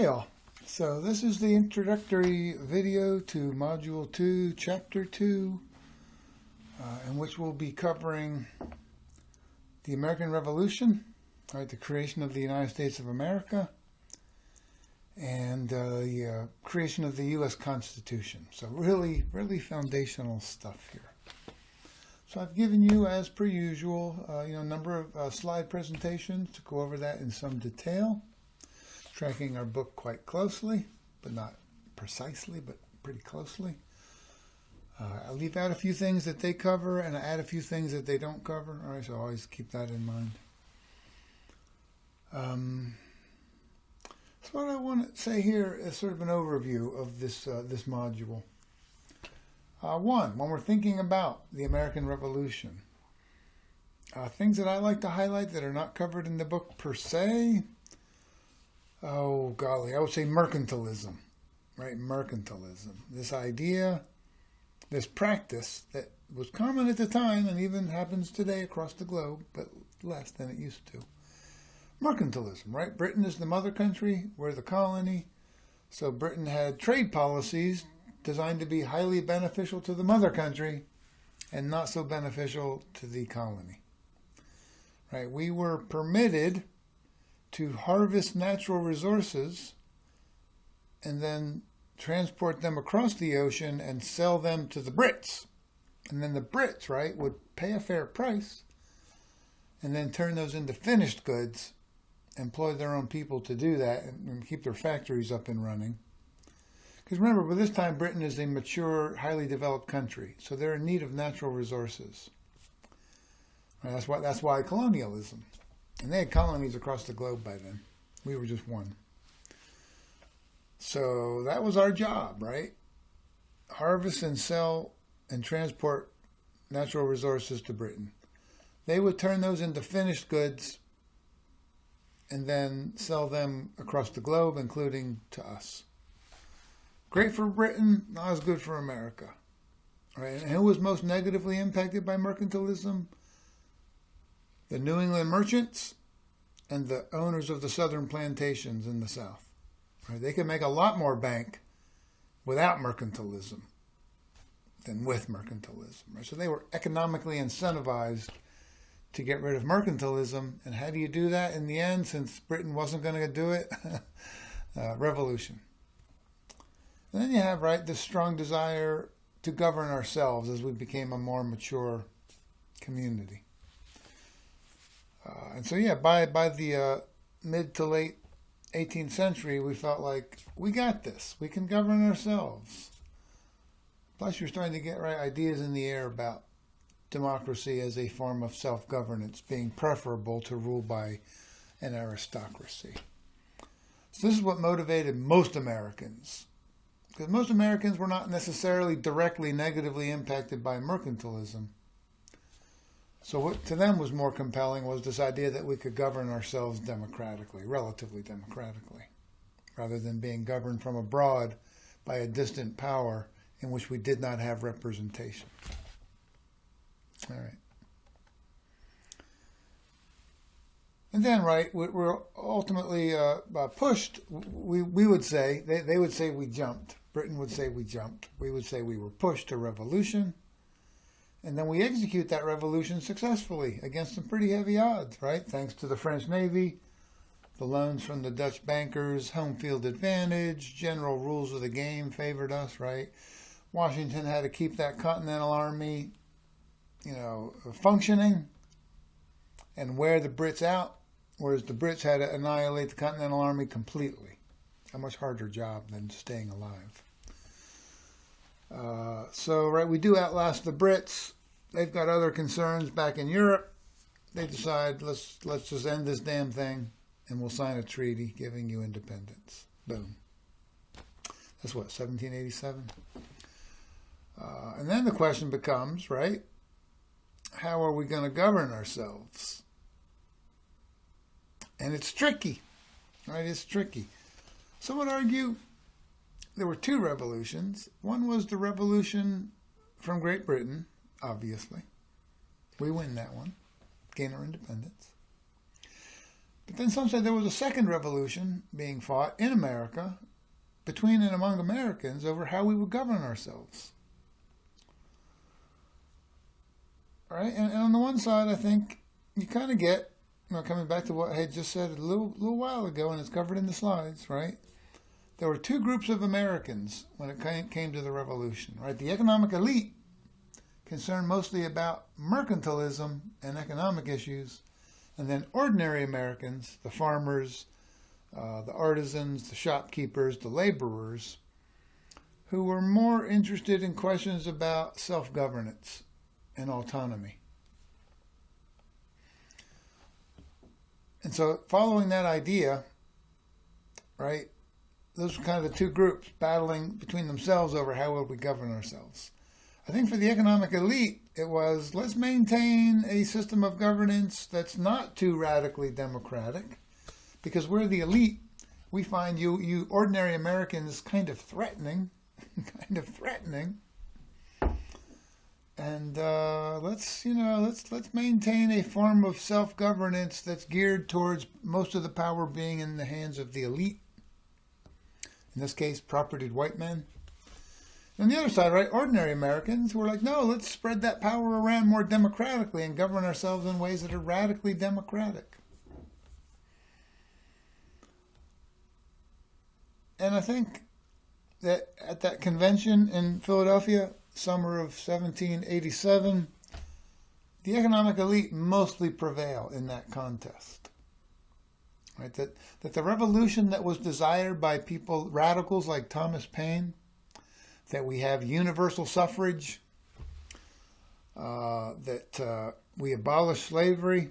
Hey all, so this is the introductory video to Module 2, Chapter 2, in which we'll be covering the American Revolution, right, the creation of the United States of America, and the creation of the U.S. Constitution. So really foundational stuff here. So I've given you, as per usual, a number of slide presentations to go over that in some detail, tracking our book quite closely, but not precisely, but pretty closely. I leave out a few things that they cover, and I add a few things that they don't cover. All right, so always keep that in mind. So what I want to say here is sort of an overview of this module. One, when we're thinking about the American Revolution, things that I like to highlight that are not covered in the book per se. Oh, golly, I would say mercantilism, right? Mercantilism. This idea, this practice that was common at the time and even happens today across the globe, but less than it used to. Mercantilism, right? Britain is the mother country, we're the colony. So Britain had trade policies designed to be highly beneficial to the mother country and not so beneficial to the colony, right? We were permitted to harvest natural resources and then transport them across the ocean and sell them to the Brits. And then the Brits, right, would pay a fair price and then turn those into finished goods, employ their own people to do that and keep their factories up and running. Because remember, by this time, Britain is a mature, highly developed country, so they're in need of natural resources. Right, that's why colonialism. And they had colonies across the globe by then. We were just one. So that was our job, right? Harvest and sell and transport natural resources to Britain. They would turn those into finished goods and then sell them across the globe, including to us. Great for Britain, not as good for America. Right? And who was most negatively impacted by mercantilism? The New England merchants and the owners of the southern plantations in the South. Right? They could make a lot more bank without mercantilism than with mercantilism. Right? So they were economically incentivized to get rid of mercantilism. And how do you do that in the end, since Britain wasn't going to do it? Revolution. And then you have, right, this strong desire to govern ourselves as we became a more mature community. And so, yeah, by the mid to late 18th century, we felt like we got this. We can govern ourselves. Plus, you're starting to get ideas in the air about democracy as a form of self-governance being preferable to rule by an aristocracy. So this is what motivated most Americans. Because most Americans were not necessarily directly negatively impacted by mercantilism. So what to them was more compelling was this idea that we could govern ourselves democratically, relatively democratically, rather than being governed from abroad by a distant power in which we did not have representation. All right. And then, right, we're ultimately pushed, we would say, they would say we jumped. Britain would say we jumped. We would say we were pushed to revolution. And then we execute that revolution successfully against some pretty heavy odds, right? Thanks to the French Navy, the loans from the Dutch bankers, home field advantage, general rules of the game favored us, right? Washington had to keep that Continental Army, functioning and wear the Brits out, whereas the Brits had to annihilate the Continental Army completely. A much harder job than staying alive. We do outlast the Brits. They've got other concerns back in Europe. They decide, let's just end this damn thing, and we'll sign a treaty giving you independence. Boom. That's what, 1787? And then the question becomes, right, how are we going to govern ourselves? And it's tricky, right? It's tricky. Some would argue there were two revolutions. One was the revolution from Great Britain, obviously. We win that one, gain our independence. But then some said there was a second revolution being fought in America, between and among Americans, over how we would govern ourselves. Right? And on the one side, I think you kind of get, coming back to what I had just said a little while ago, and it's covered in the slides, right? There were two groups of Americans when it came to the revolution, right? The economic elite, concerned mostly about mercantilism and economic issues, and then ordinary Americans, the farmers, the artisans, the shopkeepers, the laborers, who were more interested in questions about self-governance and autonomy. And so following that idea, right, those were kind of the two groups battling between themselves over how will we govern ourselves. I think for the economic elite, it was, let's maintain a system of governance that's not too radically democratic, because we're the elite. We find you ordinary Americans kind of threatening, And let's maintain a form of self-governance that's geared towards most of the power being in the hands of the elite. In this case, propertied white men. On the other side, right, ordinary Americans were like, no, let's spread that power around more democratically and govern ourselves in ways that are radically democratic. And I think that at that convention in Philadelphia, summer of 1787, the economic elite mostly prevail in that contest. Right? That the revolution that was desired by people, radicals like Thomas Paine, that we have universal suffrage, that we abolish slavery,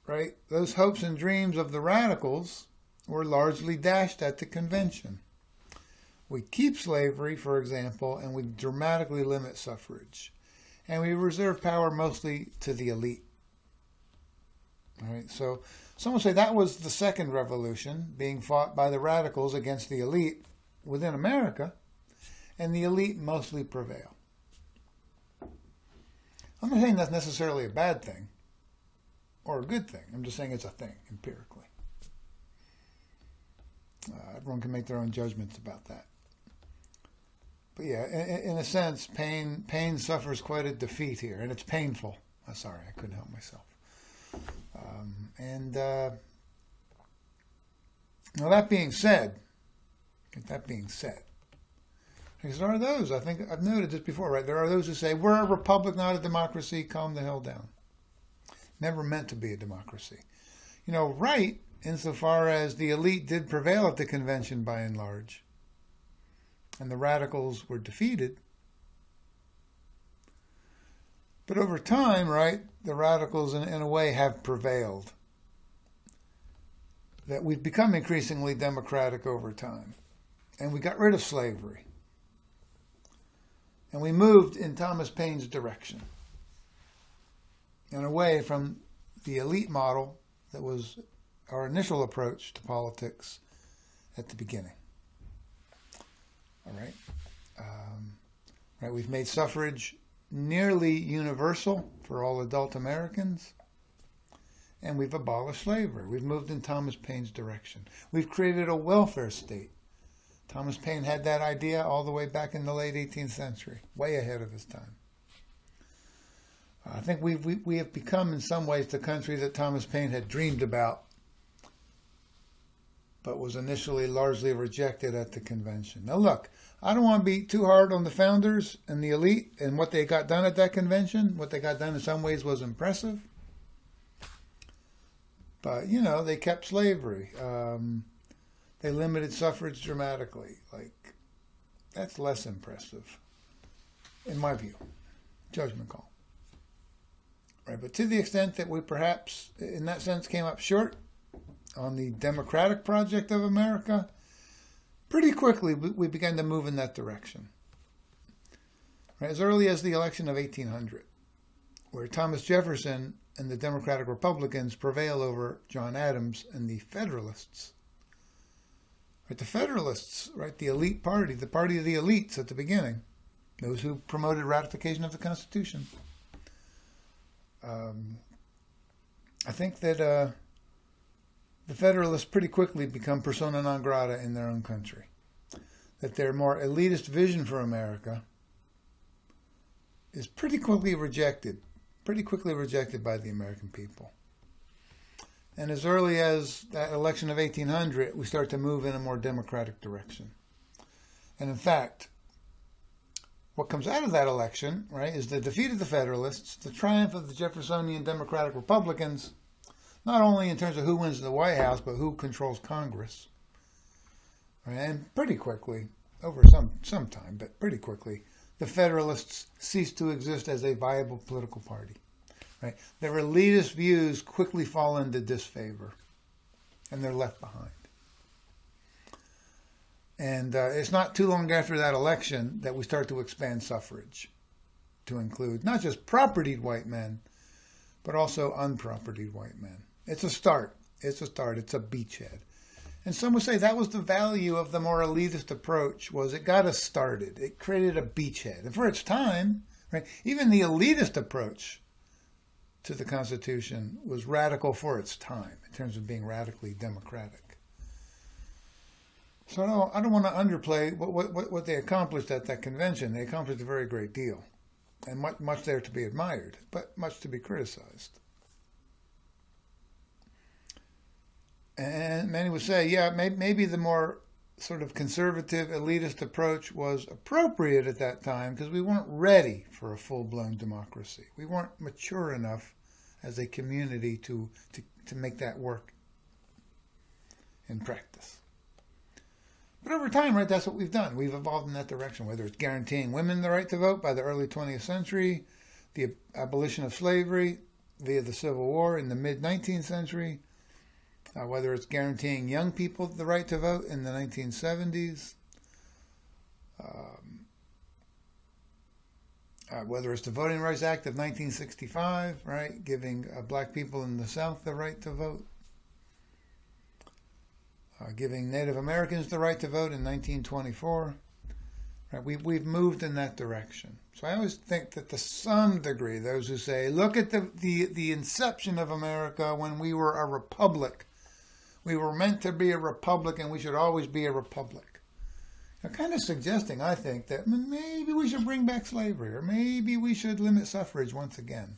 right? Those hopes and dreams of the radicals were largely dashed at the convention. We keep slavery, for example, and we dramatically limit suffrage. And we reserve power mostly to the elite. All right, so some will say that was the second revolution being fought by the radicals against the elite within America, and the elite mostly prevail. I'm not saying that's necessarily a bad thing or a good thing. I'm just saying it's a thing empirically. Everyone can make their own judgments about that. But yeah, in a sense, Paine suffers quite a defeat here, and it's painful. I'm sorry, I couldn't help myself. Now that being said, because there are those, I think I've noted this before, right? There are those who say, we're a republic, not a democracy, calm the hell down. Never meant to be a democracy. Right, insofar as the elite did prevail at the convention by and large, and the radicals were defeated. But over time, right, the radicals in a way have prevailed. That we've become increasingly democratic over time. And we got rid of slavery. And we moved in Thomas Paine's direction. And away from the elite model that was our initial approach to politics at the beginning. All right. Right. We've made suffrage nearly universal for all adult Americans. And we've abolished slavery. We've moved in Thomas Paine's direction. We've created a welfare state. Thomas Paine had that idea all the way back in the late 18th century, way ahead of his time. I think we have become in some ways the country that Thomas Paine had dreamed about, but was initially largely rejected at the convention. Now look, I don't want to be too hard on the founders and the elite and what they got done at that convention. What they got done in some ways was impressive. But, they kept slavery. They limited suffrage dramatically. That's less impressive, in my view. Judgment call. Right, but to the extent that we perhaps, in that sense, came up short on the democratic project of America, pretty quickly we began to move in that direction. Right, as early as the election of 1800, where Thomas Jefferson and the Democratic Republicans prevail over John Adams and the Federalists. Right, the Federalists, right, the elite party, the party of the elites at the beginning, those who promoted ratification of the Constitution. I think that the Federalists pretty quickly become persona non grata in their own country. That their more elitist vision for America is pretty quickly rejected by the American people. And as early as that election of 1800, we start to move in a more democratic direction. And in fact, what comes out of that election, right, is the defeat of the Federalists, the triumph of the Jeffersonian Democratic Republicans, not only in terms of who wins the White House, but who controls Congress. Right? And pretty quickly, over some time, but pretty quickly, the Federalists cease to exist as a viable political party. Right? Their elitist views quickly fall into disfavor, and they're left behind. And it's not too long after that election that we start to expand suffrage to include not just propertied white men, but also unpropertied white men. It's a start. It's a beachhead. And some would say that was the value of the more elitist approach, was it got us started. It created a beachhead. And for its time, right, even the elitist approach to the Constitution was radical for its time in terms of being radically democratic. So I don't want to underplay what they accomplished at that convention. They accomplished a very great deal, and much there to be admired, but much to be criticized. And many would say, yeah, maybe the more sort of conservative, elitist approach was appropriate at that time because we weren't ready for a full-blown democracy. We weren't mature enough as a community to make that work in practice. But over time, right, that's what we've done. We've evolved in that direction, whether it's guaranteeing women the right to vote by the early 20th century, the abolition of slavery via the Civil War in the mid-19th century, whether it's guaranteeing young people the right to vote in the 1970s, whether it's the Voting Rights Act of 1965, right, giving black people in the South the right to vote, giving Native Americans the right to vote in 1924. Right, we've moved in that direction. So I always think that to some degree, those who say, look at the inception of America when we were a republic. We were meant to be a republic and we should always be a republic. They're kind of suggesting, I think, that maybe we should bring back slavery or maybe we should limit suffrage once again.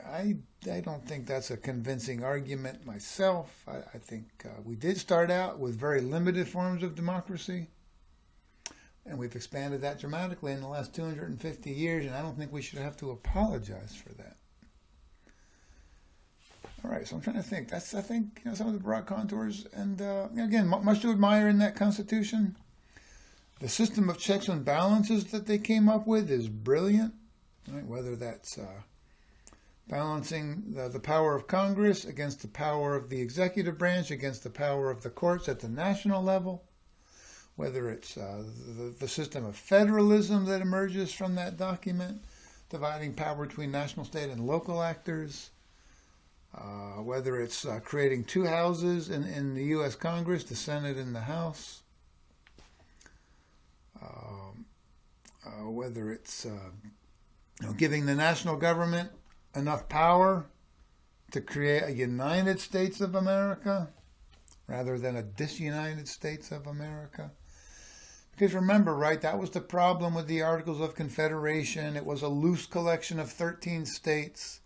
I don't think that's a convincing argument myself. I think we did start out with very limited forms of democracy, and we've expanded that dramatically in the last 250 years, and I don't think we should have to apologize for that. All right, so I'm trying to think. That's, I think, some of the broad contours, and again, much to admire in that Constitution. The system of checks and balances that they came up with is brilliant, right? Whether that's balancing the power of Congress against the power of the executive branch, against the power of the courts at the national level, whether it's the system of federalism that emerges from that document, dividing power between national, state, and local actors, whether it's creating two houses in the U.S. Congress, the Senate and the House, whether it's giving the national government enough power to create a United States of America rather than a disunited States of America. Because remember, right, that was the problem with the Articles of Confederation. It was a loose collection of 13 states.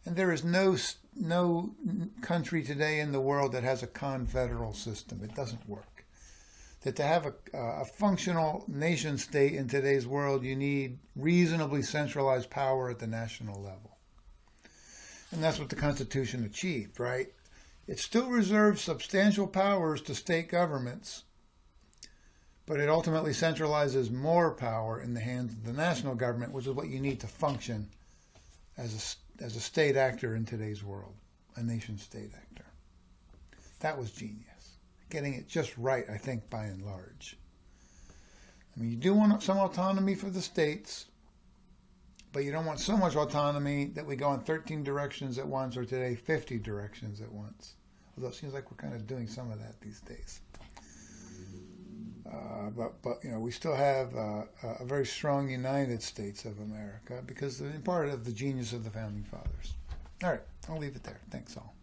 And there is no country today in the world that has a confederal system. It doesn't work. That to have a functional nation state in today's world, you need reasonably centralized power at the national level. And that's what the Constitution achieved, right? It still reserves substantial powers to state governments, but it ultimately centralizes more power in the hands of the national government, which is what you need to function as a state actor in today's world, a nation-state actor. That was genius. Getting it just right, I think, by and large. I mean, you do want some autonomy for the states, but you don't want so much autonomy that we go in 13 directions at once, or today 50 directions at once. Although it seems like we're kind of doing some of that these days. But we still have a very strong United States of America because in part of the genius of the Founding Fathers. All right, I'll leave it there. Thanks all.